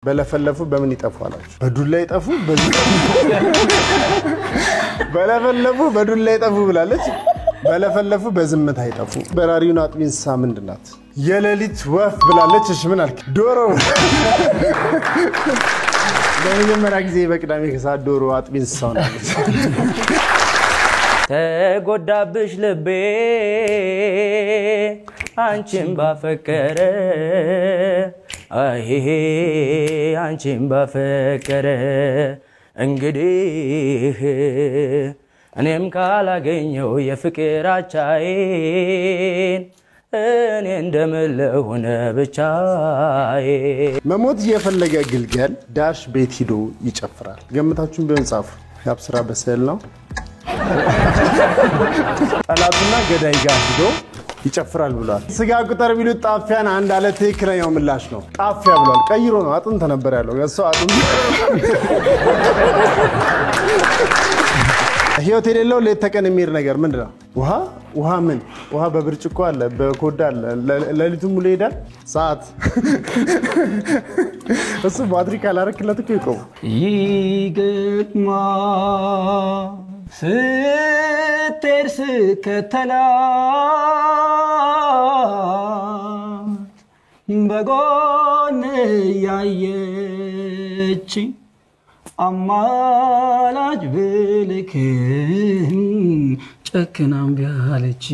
በለፈለፉ በምን ይጠፋላችሁ በዱላ ይጠፉ በለፈለፉ በዱላ ይጠፉ ብላለች በለፈለፉ በዝምታ ይጠፉ በራሪውን አጥቢንሳ ምንድናት የሌሊት ወፍ ብላለች እሺ ምን አልክ ዶሮ ለመጀመሪያ ጊዜ በቅዳሜ ከሰዓት ዶሮ አጥቢንሳው ናለች ተጎዳብሽ ልቤ አንቺን ባፈቀረ አይሄ አንቺን ባፈቀረ እንግዲህ እኔም ካላገኘው የፍቅር አቻዬን እኔ እንደምለሆነ ብቻዬ መሞት የፈለገ ግልገል ዳሽ ቤት ሂዶ ይጨፍራል ገምታችሁን ቢሆን ጻፉ ያብስራ በሰል ነው ጠላቱና ገዳይ ጋር ሂዶ ይጨፍራል ብሏል ስጋ ቁጥር ቢሉት ጣፊያን አንድ አለ ትክክለኛው ምላሽ ነው ጣፊያ ብሏል ቀይሮ ነው አጥንት ነበር ያለው ያሰው አጥንት ህይወት የሌለው ለተቀን የሚር ነገር ምንድነው ውሃ ምን ውሃ በብርጭቆ አለ በኮዳ አለ ለሊቱ ሙሉ ይሄዳል ሰዓት እሱ ባትሪ ካላረክለት እኮ ይቆም ይገጥማ ስትርስ ከተላ በጎን ያየች አማላጅ ብልክም ጨክናም ቢያለች